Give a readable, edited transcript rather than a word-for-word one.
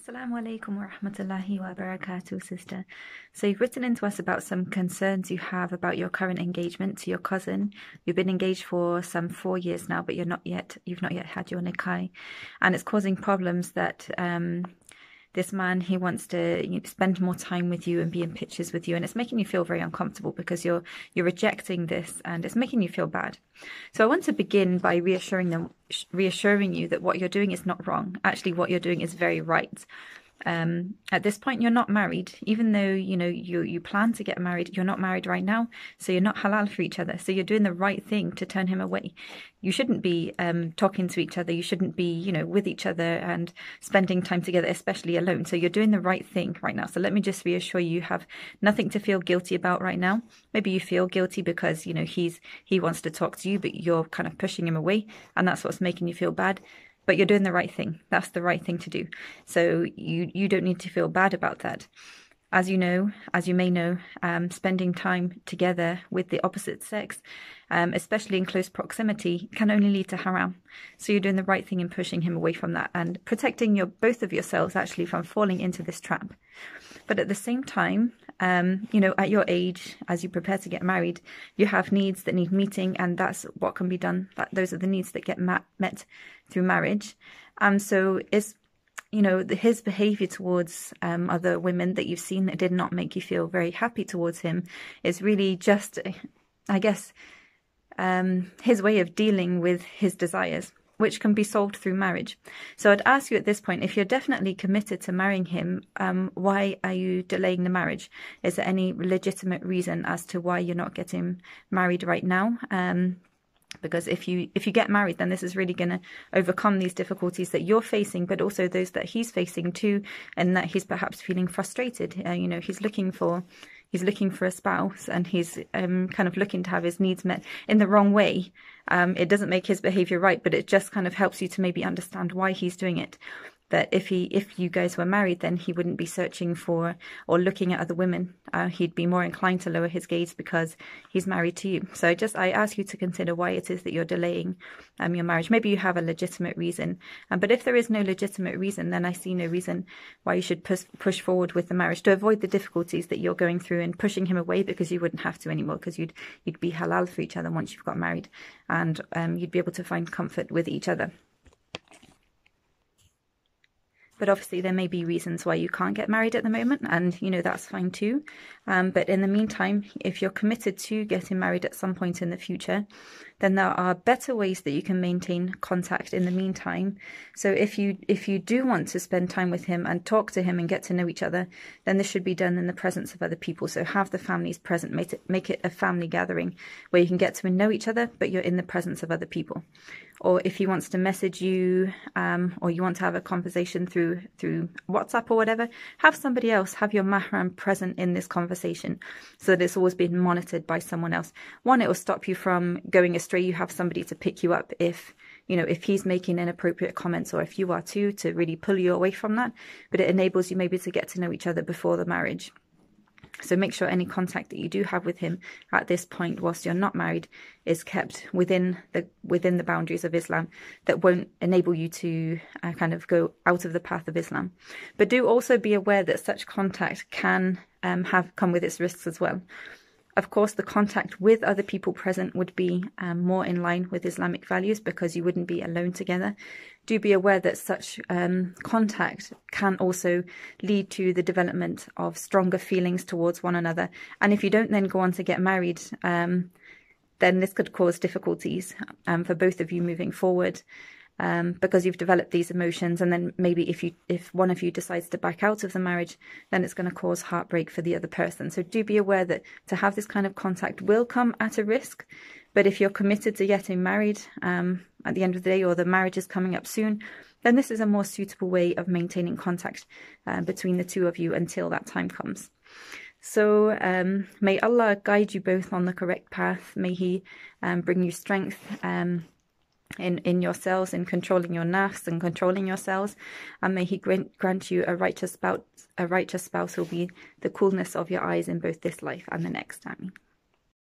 Assalamu alaikum wa rahmatullahi wa barakatuh, sister. So you've written into us about some concerns you have about your current engagement to your cousin. You've been engaged for some 4 years now, but you've not yet had your nikah, and it's causing problems that this man, he wants to spend more time with you and be in pictures with you, and it's making you feel very uncomfortable because you're rejecting this, and it's making you feel bad. So I want to begin by reassuring you that what you're doing is not wrong. Actually, what you're doing is very right. At this point, you're not married, even though you plan to get married. You're not married right now, so you're not halal for each other. So you're doing the right thing to turn him away. You shouldn't be talking to each other. You shouldn't be with each other and spending time together, especially alone. So you're doing the right thing right now. So let me just reassure you, you have nothing to feel guilty about right now. Maybe you feel guilty because he wants to talk to you, but you're kind of pushing him away, and that's what's making you feel bad. But you're doing the right thing. That's the right thing to do. So you don't need to feel bad about that. As you may know, spending time together with the opposite sex, especially in close proximity, can only lead to haram. So you're doing the right thing in pushing him away from that and protecting both of yourselves actually from falling into this trap. But at the same time, at your age, as you prepare to get married, you have needs that need meeting, and that's what can be done. Those are the needs that get met through marriage. And so his behavior towards other women that you've seen that did not make you feel very happy towards him is really just, I guess, his way of dealing with his desires, which can be solved through marriage. So I'd ask you at this point, if you're definitely committed to marrying him, why are you delaying the marriage? Is there any legitimate reason as to why you're not getting married right now? Because if you get married, then this is really going to overcome these difficulties that you're facing, but also those that he's facing too, and that he's perhaps feeling frustrated. He's looking for a spouse, and he's kind of looking to have his needs met in the wrong way. It doesn't make his behavior right, but it just kind of helps you to maybe understand why he's doing it. That if you guys were married, then he wouldn't be searching for or looking at other women. He'd be more inclined to lower his gaze because he's married to you. So I ask you to consider why it is that you're delaying your marriage. Maybe you have a legitimate reason, but if there is no legitimate reason, then I see no reason why you should push forward with the marriage to avoid the difficulties that you're going through and pushing him away, because you wouldn't have to anymore, because you'd be halal for each other once you've got married, and you'd be able to find comfort with each other. But obviously there may be reasons why you can't get married at the moment, and that's fine too. But in the meantime, if you're committed to getting married at some point in the future, then there are better ways that you can maintain contact in the meantime. So if you do want to spend time with him and talk to him and get to know each other, then this should be done in the presence of other people. So have the families present, make it a family gathering where you can get to know each other, but you're in the presence of other people. Or if he wants to message you, or you want to have a conversation through WhatsApp or whatever, have somebody else, have your mahram present in this conversation, so that it's always being monitored by someone else. One, it will stop you from going astray. You have somebody to pick you up if he's making inappropriate comments, or if you are too, to really pull you away from that. But it enables you maybe to get to know each other before the marriage. So make sure any contact that you do have with him at this point, whilst you're not married, is kept within the boundaries of Islam, that won't enable you to kind of go out of the path of Islam. But do also be aware that such contact can come with its risks as well. Of course, the contact with other people present would be more in line with Islamic values, because you wouldn't be alone together. Do be aware that such contact can also lead to the development of stronger feelings towards one another. And if you don't then go on to get married, then this could cause difficulties for both of you moving forward. Because you've developed these emotions, and then maybe if one of you decides to back out of the marriage, then it's going to cause heartbreak for the other person. So do be aware that to have this kind of contact will come at a risk. But if you're committed to getting married at the end of the day, or the marriage is coming up soon, then this is a more suitable way of maintaining contact between the two of you until that time comes. So may Allah guide you both on the correct path. May He bring you strength in yourselves, in controlling your nafs and controlling yourselves, and may He grant you a righteous spouse who will be the coolness of your eyes in both this life and the next. Ameen.